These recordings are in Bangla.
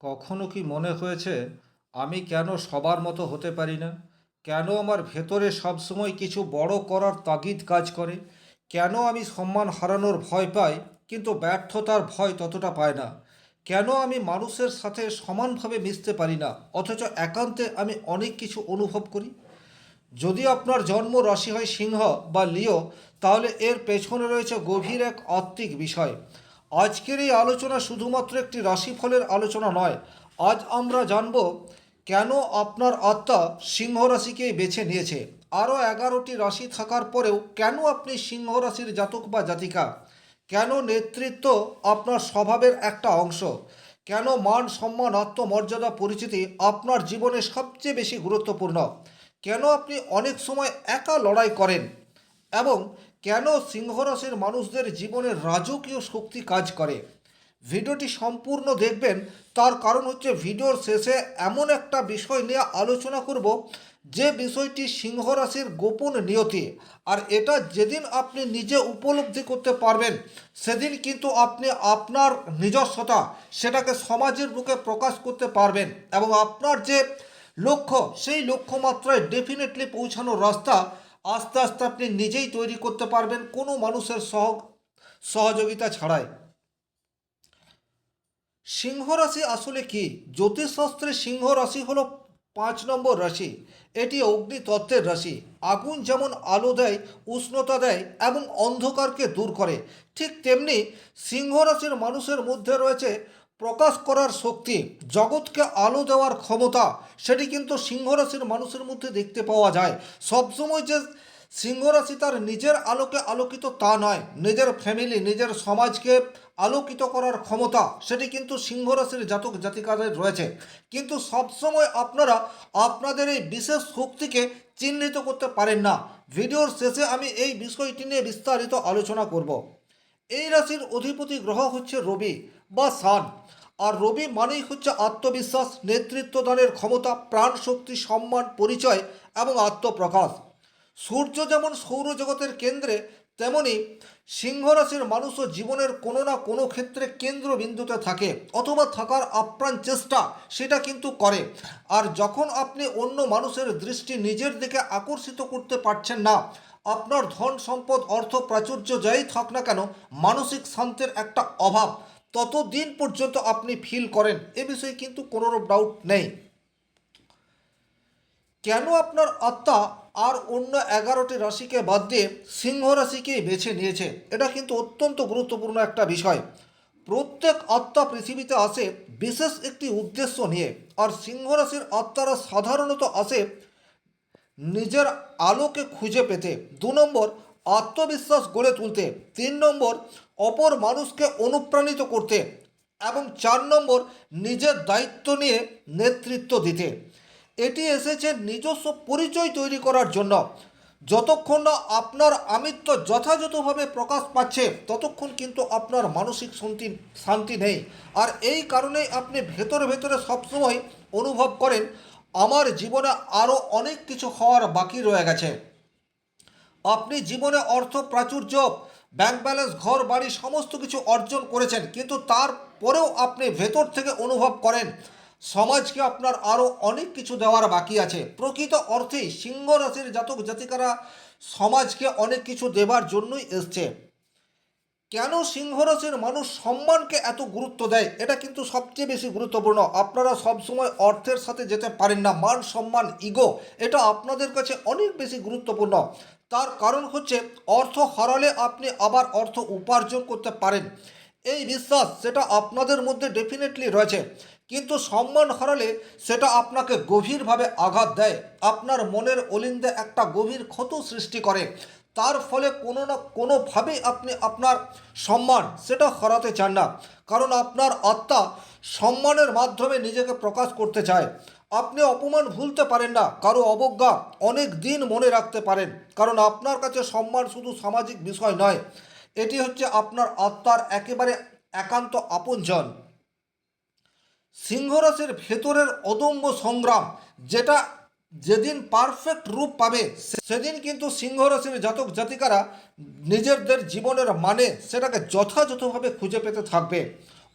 কখনো কি মনে হয়েছে আমি কেন সবার মতো হতে পারি না? কেন আমার ভেতরে সবসময় কিছু বড় করার তাগিদ কাজ করে? কেন আমি সম্মান হারানোর ভয় পাই কিন্তু ব্যর্থতার ভয় ততটা পায় না? কেন আমি মানুষের সাথে সমানভাবে মিশতে পারি না অথচ একান্তে আমি অনেক কিছু অনুভব করি? যদি আপনার জন্ম রাশি হয় সিংহ বা লিও, তাহলে এর পেছনে রয়েছে গভীর এক আত্মিক বিষয়। আজকের এই আলোচনা শুধুমাত্র একটি রাশিফলের আলোচনা নয়। আজ আমরা জানব কেন আপনার আত্মা সিংহ রাশিকেই বেছে নিয়েছে। আরও 11টি রাশি থাকার পরেও কেন আপনি সিংহ রাশির জাতক বা জাতিকা। কেন নেতৃত্ব আপনার স্বভাবের একটা অংশ। কেন মান সম্মান আত্মমর্যাদা পরিচিতি আপনার জীবনে সবচেয়ে বেশি গুরুত্বপূর্ণ। কেন আপনি অনেক সময় একা লড়াই করেন এবং কেন সিংহরাশির মানুষদের জীবনে রাজকীয় শক্তি কাজ করে। ভিডিওটি সম্পূর্ণ দেখবেন, তার কারণ হচ্ছে ভিডিওর শেষে এমন একটা বিষয় নিয়ে আলোচনা করব যে বিষয়টি সিংহরাশির গোপন নিয়তি। আর এটা যেদিন আপনি নিজে উপলব্ধি করতে পারবেন সেদিন কিন্তু আপনি আপনার নিজস্বতা সেটাকে সমাজের বুকে প্রকাশ করতে পারবেন এবং আপনার যে লক্ষ্য সেই লক্ষ্যমাত্রায় ডেফিনেটলি পৌঁছানোর রাস্তা আস্তে আস্তে আপনি নিজেই তৈরি করতে পারবেন কোনো মানুষের সহযোগিতা ছাড়াই। সিংহ রাশি আসলে কি? জ্যোতিষশাস্ত্রে সিংহ রাশি হলো 5 নম্বর রাশি। এটি অগ্নিতত্ত্বের রাশি। আগুন যেমন আলো দেয়, উষ্ণতা দেয় এবং অন্ধকারকে দূর করে, ঠিক তেমনি সিংহ রাশির মানুষের মধ্যে রয়েছে প্রকাশ করার শক্তি, জগৎকে আলো দেওয়ার ক্ষমতা। সেটি কিন্তু সিংহ রাশির মানুষের মধ্যে দেখতে পাওয়া যায়। সবসময় যে সিংহ রাশি তার নিজের আলোকে আলোকিত তা নয়, নিজের ফ্যামিলি নিজের সমাজকে আলোকিত করার ক্ষমতা সেটি কিন্তু সিংহ রাশির জাতক জাতিকাদের রয়েছে। কিন্তু সবসময় আপনারা আপনাদের এই বিশেষ শক্তিকে চিহ্নিত করতে পারেন না। ভিডিওর শেষে আমি এই বিষয়টি নিয়ে বিস্তারিত আলোচনা করব। এই রাশির অধিপতি গ্রহ হচ্ছে রবি বা সান। আর রবি মানেই হচ্ছে আত্মবিশ্বাস, নেতৃত্বদানের ক্ষমতা, প্রাণ শক্তি, সম্মান, পরিচয় এবং আত্মপ্রকাশ। সূর্য যেমন সৌরজগতের কেন্দ্রে, তেমনি সিংহ রাশির মানুষও জীবনের কোনো না কোনো ক্ষেত্রে কেন্দ্রবিন্দুতে থাকে অথবা থাকার আপ্রাণ চেষ্টা সেটা কিন্তু করে। আর যখন আপনি অন্য মানুষের দৃষ্টি নিজের দিকে আকর্ষিত করতে পারছেন না, আপনার ধন সম্পদ অর্থ প্রাচুর্য যাই থাক না কেন, মানসিক শান্তির একটা অভাব ততদিন পর্যন্ত আপনি ফিল করেন, এ বিষয়ে কিন্তু কোনো ডাউট নেই। কেন আপনার আত্মা আর অন্য 11টি রাশিকে বাদ দিয়ে সিংহ রাশিকেই বেছে নিয়েছে, এটা কিন্তু অত্যন্ত গুরুত্বপূর্ণ একটা বিষয়। প্রত্যেক আত্মা পৃথিবীতে আসে বিশেষ একটি উদ্দেশ্য নিয়ে। আর সিংহ রাশির আত্মারা সাধারণত আসে নিজের আলোকে খুঁজে পেতে, 2 নম্বর আত্মবিশ্বাস গড়ে তুলতে, 3 নম্বর অপর মানুষকে অনুপ্রাণিত করতে এবং 4 নম্বর নিজের দায়িত্ব নিয়ে নেতৃত্ব দিতে। এটি এসেছে নিজস্ব পরিচয় তৈরি করার জন্য। যতক্ষণ না আপনার আমিত্ব যথাযথভাবে প্রকাশ পাচ্ছে ততক্ষণ কিন্তু আপনার মানসিক শান্তি শান্তি নেই। আর এই কারণেই আপনি ভেতরে ভেতরে সবসময় অনুভব করেন আমার জীবনে আরও অনেক কিছু হওয়ার বাকি রয়ে গেছে। আপনি জীবনে অর্থ প্রাচুর্য, ব্যাংক ব্যালেন্স, ঘর বাড়ি সমস্ত কিছু অর্জন করেছেন, কিন্তু তারপরেও আপনি ভেতর থেকে অনুভব করেন সমাজকে আপনার আরও অনেক কিছু দেওয়ার বাকি আছে। প্রকৃত অর্থেই সিংহ রাশির জাতক জাতিকারা সমাজকে অনেক কিছু দেবার জন্যই এসছে। কেন সিংহ রাশির মানুষ সম্মানকে এত গুরুত্ব দেয়, এটা কিন্তু সবচেয়ে বেশি গুরুত্বপূর্ণ। আপনারা সবসময় অর্থের সাথে যেতে পারেন না, মান সম্মান ইগো এটা আপনাদের কাছে অনেক বেশি গুরুত্বপূর্ণ। তার কারণ হচ্ছে অর্থ হারালে আপনি আবার অর্থ উপার্জন করতে পারেন, এই বিশ্বাস সেটা আপনাদের মধ্যে ডেফিনেটলি রয়েছে। কিন্তু সম্মান হারালে সেটা আপনাকে গভীরভাবে আঘাত দেয়, আপনার মনের অলিন্দে একটা গভীর ক্ষত সৃষ্টি করে। তার ফলে কোনো না কোনোভাবেই আপনি আপনার সম্মান সেটা হারাতে চান না, কারণ আপনার আত্মা সম্মানের মাধ্যমে নিজেকে প্রকাশ করতে চায়। আপনি অপমান ভুলতে পারেন না, কারো অবজ্ঞা অনেক দিন মনে রাখতে পারেন, কারণ আপনার কাছে সম্মান শুধু সামাজিক বিষয় নয়, এটি হচ্ছে আপনার আত্মার একেবারে একান্ত আপনজন। সিংহ রাশির ভেতরের অদম্য সংগ্রাম যেটা যেদিন পারফেক্ট রূপ পাবে সেদিন কিন্তু সিংহ রাশির জাতক জাতিকারা নিজেদের জীবনের মানে সেটাকে যথাযথভাবে খুঁজে পেতে থাকবে।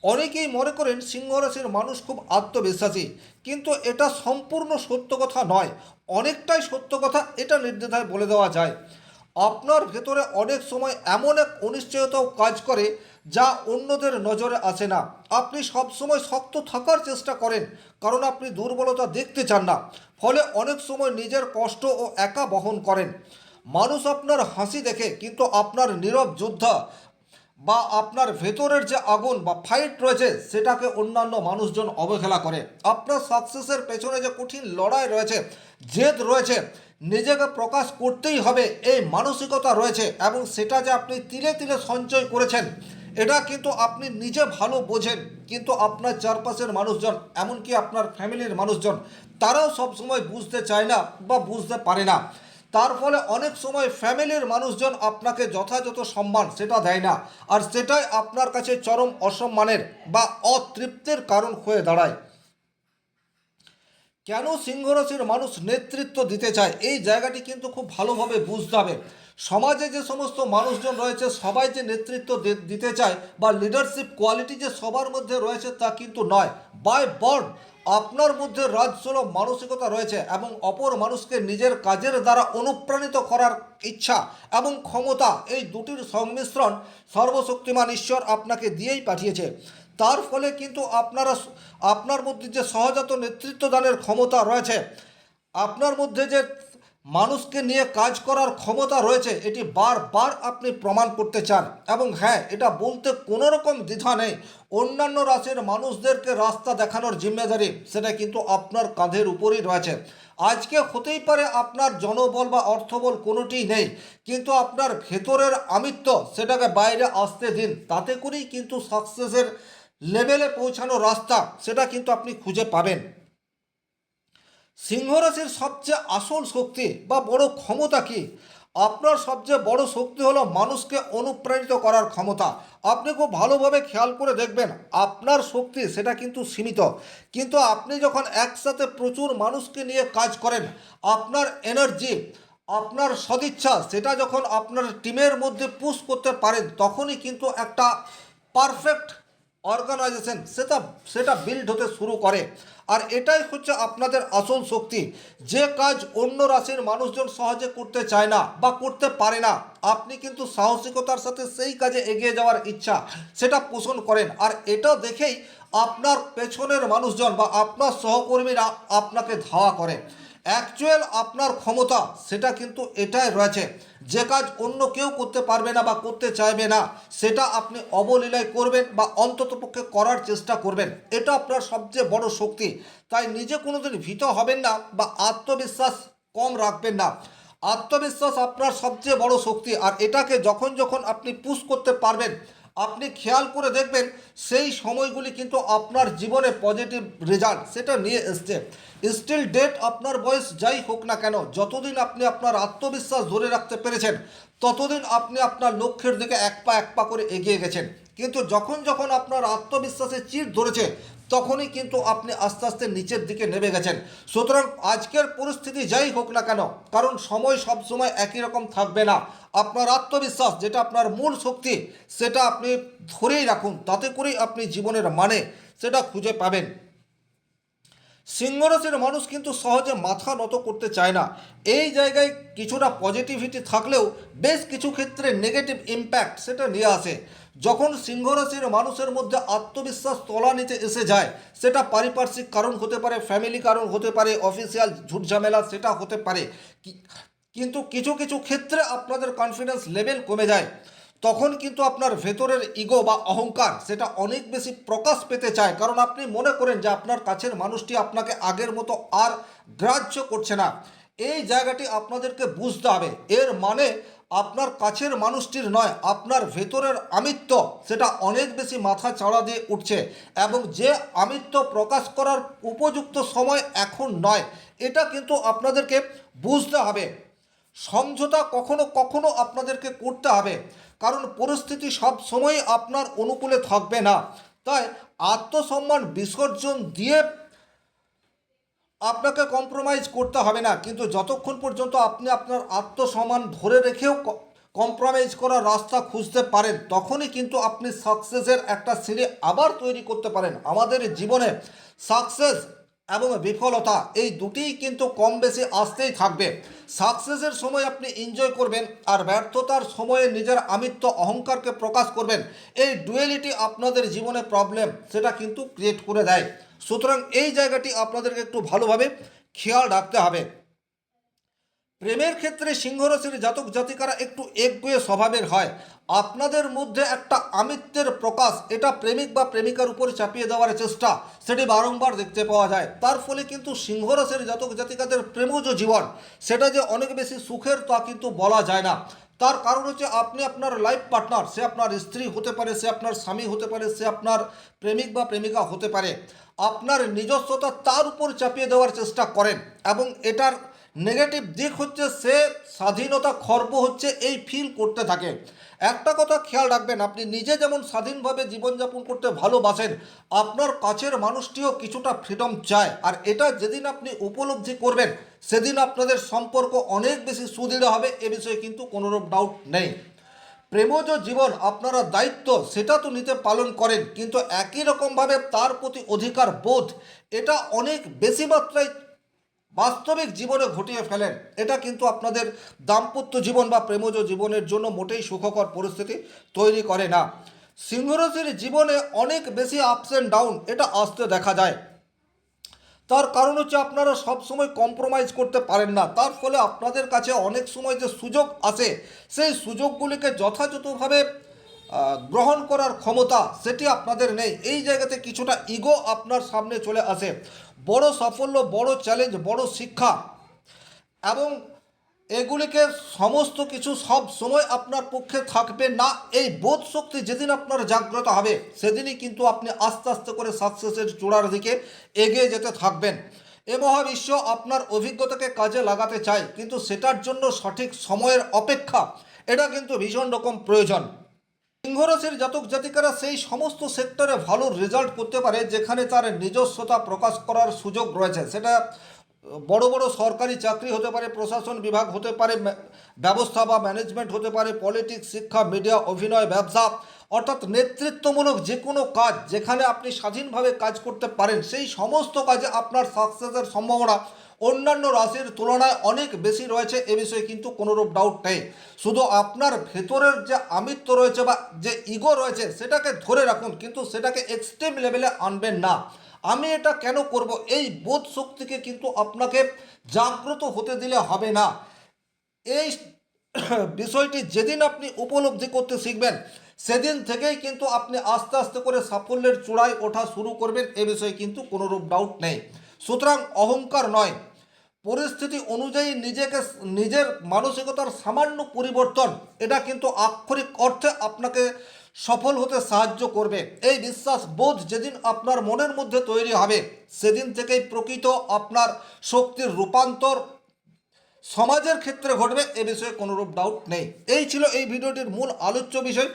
অনেকেই মনে করেন সিংহ রাশির মানুষ খুব আত্মবিশ্বাসী, কিন্তু এটা সম্পূর্ণ সত্য কথা নয়। অনেকটাই সত্য কথা, এটা নির্দ্বিধায় বলে দেওয়া যায়। আপনার ভেতরে অনেক সময় এমন এক অনিশ্চয়তাও কাজ করে যা অন্যদের নজরে আসে না। আপনি সবসময় শক্ত থাকার চেষ্টা করেন, কারণ আপনি দুর্বলতা দেখতে চান না। ফলে অনেক সময় নিজের কষ্ট ও একা বহন করেন। মানুষ আপনার হাসি দেখে, কিন্তু আপনার নীরব যোদ্ধা বা আপনার ভেতরের যে আগুন বা ফাইট রয়েছে সেটাকে অন্যান্য মানুষজন অবহেলা করে। আপনার সাকসেসের পেছনে যে কঠিন লড়াই রয়েছে, জেদ রয়েছে, নিজেকে প্রকাশ করতেই হবে এই মানসিকতা রয়েছে, এবং সেটা যে আপনি তিলে তিলে সঞ্চয় করেছেন এটা কিন্তু আপনি নিজে ভালো বোঝেন। কিন্তু আপনার চারপাশের মানুষজন, এমনকি আপনার ফ্যামিলির মানুষজন, তারাও সবসময় বুঝতে চায় না বা বুঝতে পারে না। তার ফলে অনেক সময় ফ্যামিলির মানুষজন আপনাকে যথাযথ সম্মান সেটা দেয় না, আর সেটাই আপনার কাছে চরম অসম্মানের বা অতৃপ্তির কারণ হয়ে দাঁড়ায়। কেন সিংহ রাশির মানুষ নেতৃত্ব দিতে চায়, এই জায়গাটি কিন্তু খুব ভালোভাবে বুঝতে হবে। সমাজে যে সমস্ত মানুষজন রয়েছে সবাই যে নেতৃত্ব দিতে চায় বা লিডারশিপ কোয়ালিটি যে সবার মধ্যে রয়েছে তা কিন্তু নয়। বাই বর্ন আপনার মধ্যে রাজসুলভ মানসিকতা রয়েছে, এবং অপর মানুষকে নিজের কাজের দ্বারা অনুপ্রাণিত করার ইচ্ছা এবং ক্ষমতা, এই দুটির সংমিশ্রণ সর্বশক্তিমান ঈশ্বর আপনাকে দিয়েই পাঠিয়েছে। তার ফলে কিন্তু আপনার মধ্যে যে সহজাত নেতৃত্ব দানের ক্ষমতা রয়েছে, আপনার মধ্যে যে মানুষকে নিয়ে কাজ করার ক্ষমতা রয়েছে, এটি বারবার আপনি প্রমাণ করতে চান। এবং হ্যাঁ, এটা বলতে কোনো রকম দ্বিধা নেই, অন্যান্য রাশির মানুষদেরকে রাস্তা দেখানোর জিম্মেদারি সেটা কিন্তু আপনার কাঁধের উপরেই রয়েছে। আজকে হতেই পারে আপনার জনবল বা অর্থবল কোনোটিই নেই, কিন্তু আপনার ভেতরের আমিত্ব সেটাকে বাইরে আসতে দিন, তাতে করেই কিন্তু সাকসেসের লেভেলে পৌঁছানোর রাস্তা সেটা কিন্তু আপনি খুঁজে পাবেন। সিংহ রাশির সবচেয়ে আসল শক্তি বা বড় ক্ষমতা কি? আপনার সবচেয়ে বড় শক্তি হলো মানুষকে অনুপ্রাণিত করার ক্ষমতা। আপনি খুব ভালোভাবে খেয়াল করে দেখবেন, আপনার শক্তি সেটা কিন্তু সীমিত, কিন্তু আপনি যখন একসাথে প্রচুর মানুষকে নিয়ে কাজ করেন, আপনার এনার্জি, আপনার সদিচ্ছা সেটা যখন আপনার টিমের মধ্যে পুশ করতে পারেন, তখনই কিন্তু একটা পারফেক্ট অর্গানাইজেশন সেটা সেটা বিল্ড হতে শুরু করে। আর এটাই হচ্ছে আপনাদের আসল শক্তি। যে কাজ অন্য রাশির মানুষজন সহজে করতে চায় না বা করতে পারে না, আপনি কিন্তু সাহসিকতার সাথে সেই কাজে এগিয়ে যাওয়ার ইচ্ছা সেটা পোষণ করেন। আর এটা দেখেই আপনার পেছনের মানুষজন বা আপনার সহকর্মীরা আপনাকে ধাওয়া করে। অ্যাকচুয়াল আপনার ক্ষমতা সেটা কিন্তু এটাই রয়েছে, যে কাজ অন্য কেউ করতে পারবে না বা করতে চাইবে না, সেটা আপনি অবলীলায় করবেন বা অন্ততপক্ষে করার চেষ্টা করবেন। এটা আপনার সবচেয়ে বড় শক্তি। তাই নিজে কোনোদিন ভীত হবেন না বা আত্মবিশ্বাস কম রাখবেন না। আত্মবিশ্বাস আপনার সবচেয়ে বড় শক্তি, আর এটাকে যখন যখন আপনি পুশ করতে পারবেন, আপনি খেয়াল করে দেখবেন সেই সময়গুলি কিন্তু আপনার জীবনে পজিটিভ রেজাল্ট সেটা নিয়ে এসছে। স্টিল ডেট আপনার বয়স যাই হোক না কেন, যতদিন আপনি আপনার আত্মবিশ্বাস ধরে রাখতে পেরেছেন, ততদিন আপনি আপনার লক্ষ্যের দিকে এক পা করে এগিয়ে গেছেন। কিন্তু যখন যখন আপনার আত্মবিশ্বাসে চিড় ধরেছে, তখনই কিন্তু আপনি আস্তে আস্তে নিচের দিকে নেমে গেছেন। সুতরাং আজকের পরিস্থিতি যাই হোক না কেন, কারণ সময় সব সময় একই রকম থাকবে না, আপনার আত্মবিশ্বাস যেটা আপনার মূল শক্তি সেটা আপনি ধরেই রাখুন, তাতে করেই আপনি জীবনের মানে সেটা খুঁজে পাবেন। সিংহ রাশির মানুষ কিন্তু সহজে মাথা নত করতে চায় না। এই জায়গায় কিছুটা পজিটিভিটি থাকলেও বেশ কিছু ক্ষেত্রে নেগেটিভ ইম্প্যাক্ট সেটা নিয়ে আসে। যখন সিংহ রাশির মানুষের মধ্যে আত্মবিশ্বাস তলানিতে এসে যায়, সেটা পারিপার্শ্বিক কারণ হতে পারে, ফ্যামিলি কারণ হতে পারে, অফিসিয়াল ঝুটঝামেলা সেটা হতে পারে, কিন্তু কিছু কিছু ক্ষেত্রে আপনাদের কনফিডেন্স লেভেল কমে যায়। তখন কিন্তু আপনার ভেতরের ইগো বা অহংকার সেটা অনেক বেশি প্রকাশ পেতে চায়, কারণ আপনি মনে করেন যে আপনার কাছের মানুষটি আপনাকে আগের মতো আর গ্রাহ্য করছে না। এই জায়গাটি আপনাদেরকে বুঝতে হবে। এর মানে আপনার কাছের মানুষটির নয়, আপনার ভেতরের আমিত্ব সেটা অনেক বেশি মাথা চাড়া দিয়ে উঠছে, এবং যে আমিত্ব প্রকাশ করার উপযুক্ত সময় এখন নয়, এটা কিন্তু আপনাদেরকে বুঝতে হবে। সমঝোতা কখনো কখনো আপনাদেরকে করতে হবে, কারণ পরিস্থিতি সব সময় আপনার অনুকূলে থাকবে না। তাই আত্মসম্মান বিসর্জন দিয়ে আপনাকে কম্প্রোমাইজ করতে হবে না, কিন্তু যতক্ষণ পর্যন্ত আপনি আপনার আত্মসম্মান ধরে রেখেও কম্প্রোমাইজ করার রাস্তা খুঁজতে পারেন, তখনই কিন্তু আপনি সাকসেসের একটা সিঁড়ি আবার তৈরি করতে পারেন। আমাদের জীবনে সাকসেস এবং বিফলতা এই দুটিই কিন্তু কম বেশি আসতেই থাকবে। সাকসেসের সময় আপনি এনজয় করবেন, আর ব্যর্থতার সময়ে নিজের আমিত্ব অহংকারকে প্রকাশ করবেন। এই ডুয়েলিটি আপনাদের জীবনে প্রবলেম সেটা কিন্তু ক্রিয়েট করে দেয়। সুতরাং এই জায়গাটি আপনাদেরকে একটু ভালোভাবে খেয়াল রাখতে হবে। প্রেমের ক্ষেত্রে সিংহ রাশির জাতক জাতিকারা একটু একগুঁয়ে স্বভাবের হয়। আপনাদের মধ্যে একটা আমিত্বের প্রকাশ এটা প্রেমিক বা প্রেমিকার উপর চাপিয়ে দেওয়ার চেষ্টা সেটি বারংবার দেখতে পাওয়া যায়। তার ফলে কিন্তু সিংহ রাশির জাতক জাতিকাদের প্রেমজ জীবন সেটা যে অনেক বেশি সুখের তা কিন্তু বলা যায় না। তার কারণ হচ্ছে আপনি আপনার লাইফ পার্টনার, সে আপনার স্ত্রী হতে পারে, সে আপনার স্বামী হতে পারে, সে আপনার প্রেমিক বা প্রেমিকা হতে পারে, আপনার নিজস্বতা তার উপর চাপিয়ে দেওয়ার চেষ্টা করেন। এবং এটার নেগেটিভ দিক হচ্ছে সে স্বাধীনতা খর্ব হচ্ছে এই ফিল করতে থাকে। একটা কথা খেয়াল রাখবেন, আপনি নিজে যেমন স্বাধীনভাবে জীবনযাপন করতে ভালোবাসেন, আপনার কাছের মানুষটিও কিছুটা ফ্রিডম চায়। আর এটা যেদিন আপনি উপলব্ধি করবেন সেদিন আপনাদের সম্পর্ক অনেক বেশি সুদৃঢ় হবে, এ বিষয়ে কিন্তু কোনোরূপ ডাউট নেই। প্রেমজ জীবন আপনারা দায়িত্ব সেটা তো নিতে পালন করেন, কিন্তু একই রকমভাবে তার প্রতি অধিকার বোধ এটা অনেক বেশি মাত্রায় বাস্তবিক জীবনে ঘটিয়ে ফেলেন। এটা কিন্তু আপনাদের দাম্পত্য জীবন বা প্রেমজ জীবনের জন্য মোটেই সুখকর পরিস্থিতি তৈরি করে না। সিংহরাশির জীবনে অনেক বেশি আপস অ্যান্ড ডাউন এটা আসতে দেখা যায়। তার কারণ হচ্ছে আপনারা সব সময় কম্প্রোমাইজ করতে পারেন না। তার ফলে আপনাদের কাছে অনেক সময় যে সুযোগ আসে সেই সুযোগগুলিকে যথাযথভাবে গ্রহণ করার ক্ষমতা সেটি আপনাদের নেই। এই জায়গাতে কিছুটা ইগো আপনার সামনে চলে আসে। বড় সাফল্য, বড় চ্যালেঞ্জ, বড় শিক্ষা এবং এগুলিকে সমস্ত কিছু সব সময় আপনার পক্ষে থাকবে না, এই বোধ শক্তি যেদিন আপনার জাগ্রত হবে সেদিনই কিন্তু আপনি আস্তে আস্তে করে সাকসেসের চূড়ার দিকে এগিয়ে যেতে থাকবেন। এ মহাবিশ্ব আপনার অভিজ্ঞতাকে কাজে লাগাতে চায়, কিন্তু সেটার জন্য সঠিক সময়ের অপেক্ষা এটা কিন্তু ভীষণ রকম প্রয়োজন। সিংহরাশির জাতক জাতিকারা সেই সমস্ত সেক্টরে ভালো রেজাল্ট করতে পারে যেখানে তার নিজস্বতা প্রকাশ করার সুযোগ রয়েছে। সেটা বড় বড় সরকারি চাকরি হতে পারে, প্রশাসন বিভাগ হতে পারে, ব্যবস্থা বা ম্যানেজমেন্ট হতে পারে, পলিটিক্স, শিক্ষা, মিডিয়া, অভিনয়, ব্যবসা, অর্থাৎ নেতৃত্বমূলক যে কোনো কাজ যেখানে আপনি স্বাধীনভাবে কাজ করতে পারেন সেই সমস্ত কাজে আপনার সাকসেসের সম্ভাবনা অন্যান্য রাশির তুলনায় অনেক বেশি রয়েছে, এ বিষয়ে কিন্তু কোনোরূপ ডাউট নেই। শুধু আপনার ভেতরের যে আমিত্ব রয়েছে বা যে ইগো রয়েছে সেটাকে ধরে রাখুন, কিন্তু সেটাকে এক্সট্রিম লেভেলে আনবেন না। আমি এটা কেন করব এই বোধ শক্তিকে কিন্তু আপনাকে জাগ্রত হতে দিলে হবে না। এই বিষয়টি যেদিন আপনি উপলব্ধি করতে শিখবেন সেদিন থেকেই কিন্তু আপনি আস্তে আস্তে করে সাফল্যের চূড়ায় ওঠা শুরু করবেন, এ বিষয়ে কিন্তু কোনোরূপ ডাউট নেই। সুতরাং অহংকার নয়, পরিস্থিতি অনুযায়ী নিজের মানসিকতার সামান্য পরিবর্তন এটা কিন্তু আক্ষরিক অর্থে আপনাকে সফল হতে সাহায্য করবে। এই বিশ্বাস বোধ যেদিন আপনার মনের মধ্যে তৈরি হবে সেদিন থেকেই প্রকৃত আপনার শক্তির রূপান্তর সমাজের ক্ষেত্রে ঘটবে, এ বিষয়ে কোনোরূপ ডাউট নেই। এই ছিল এই ভিডিওটির মূল আলোচ্য বিষয়।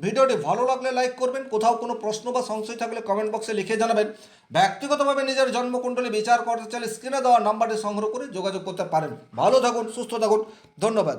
ভিডিওটি ভালো লাগলে লাইক করবেন, কোথাও কোনো প্রশ্ন বা সংশয় থাকলে কমেন্ট বক্সে লিখে জানাবেন। ব্যক্তিগতভাবে নিজের জন্মকুণ্ডলী বিচার করতে চাইলে স্ক্রিনে দেওয়া নাম্বারটি সংগ্রহ করে যোগাযোগ করতে পারেন। ভালো থাকুন, সুস্থ থাকুন, ধন্যবাদ।